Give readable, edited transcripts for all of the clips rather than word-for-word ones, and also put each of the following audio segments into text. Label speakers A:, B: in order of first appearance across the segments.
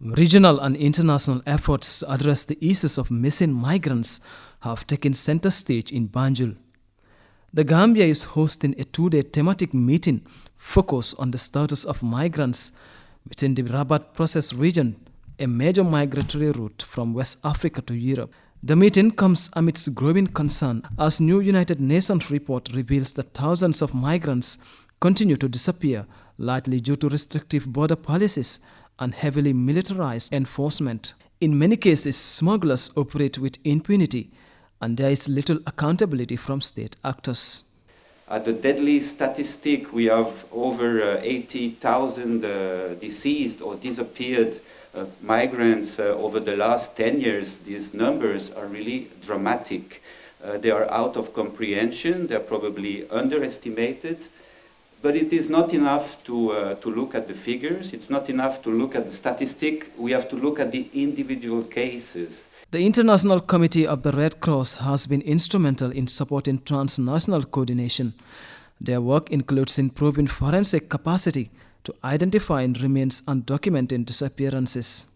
A: Regional and international efforts to address the issues of missing migrants have taken center stage in Banjul. The Gambia is hosting a two-day thematic meeting focused on the status of migrants within the Rabat Process region, a major migratory route from West Africa to Europe. The meeting comes amidst growing concern as new United Nations report reveals that thousands of migrants continue to disappear, largely due to restrictive border policies and heavily militarized enforcement. In many cases, smugglers operate with impunity, and there is little accountability from state actors.
B: At the deadly statistic, we have over 80,000 deceased or disappeared migrants over the last 10 years. These numbers are really dramatic. They are out of comprehension, they're probably underestimated. But it is not enough to look at the figures, it's not enough to look at the statistic, we have to look at the individual cases.
A: The International Committee of the Red Cross has been instrumental in supporting transnational coordination. Their work includes improving forensic capacity to identify remains and documenting disappearances.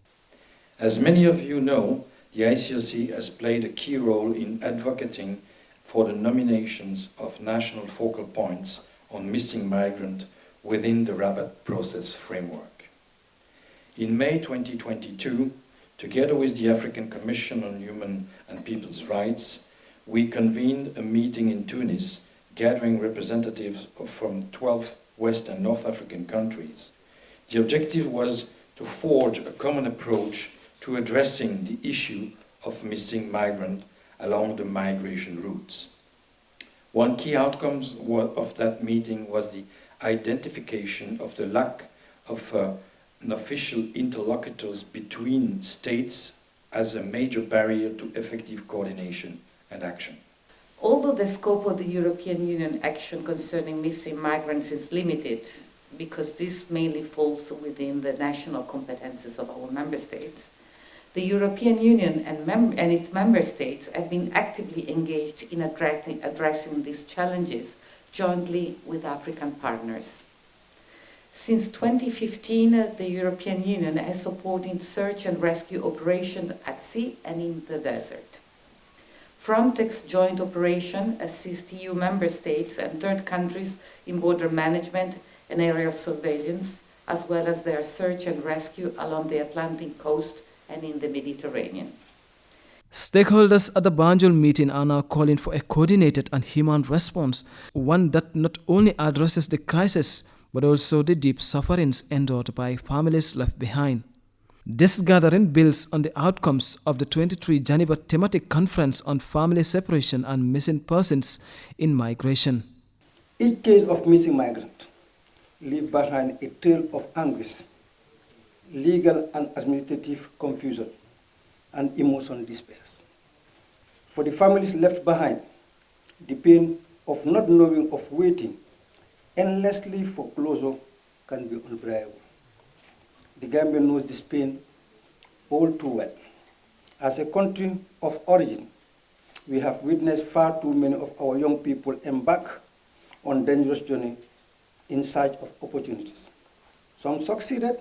C: As many of you know, the ICRC has played a key role in advocating for the nominations of national focal points on missing migrants within the Rabat Process framework. In May 2022, together with the African Commission on Human and People's Rights, we convened a meeting in Tunis, gathering representatives from 12 West and North African countries. The objective was to forge a common approach to addressing the issue of missing migrants along the migration routes. One key outcome of that meeting was the identification of the lack of official interlocutors between states as a major barrier to effective coordination and action.
D: Although the scope of the European Union action concerning missing migrants is limited, because this mainly falls within the national competences of our member states, the European Union and its member states have been actively engaged in addressing these challenges jointly with African partners. Since 2015, the European Union has supported search and rescue operations at sea and in the desert. Frontex joint operation assists EU member states and third countries in border management and area surveillance, as well as their search and rescue along the Atlantic coast and in the Mediterranean.
A: Stakeholders at the Banjul meeting are now calling for a coordinated and human response, one that not only addresses the crisis, but also the deep sufferings endured by families left behind. This gathering builds on the outcomes of the 23 Geneva thematic conference on family separation and missing persons in migration.
E: Each case of missing migrant leaves behind a trail of anguish, legal and administrative confusion, and emotional despair. For the families left behind, the pain of not knowing, of waiting endlessly for closure can be unbearable. The Gambia knows this pain all too well. As a country of origin, we have witnessed far too many of our young people embark on dangerous journey in search of opportunities. Some succeeded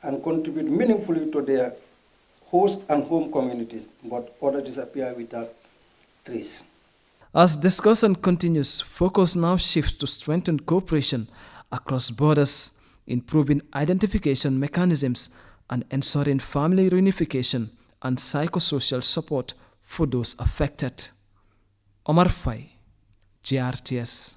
E: and contribute meaningfully to their host and home communities, but others disappear without trace.
A: As discussion continues, focus now shifts to strengthen cooperation across borders, improving identification mechanisms, and ensuring family reunification and psychosocial support for those affected. Omar Faye, GRTS.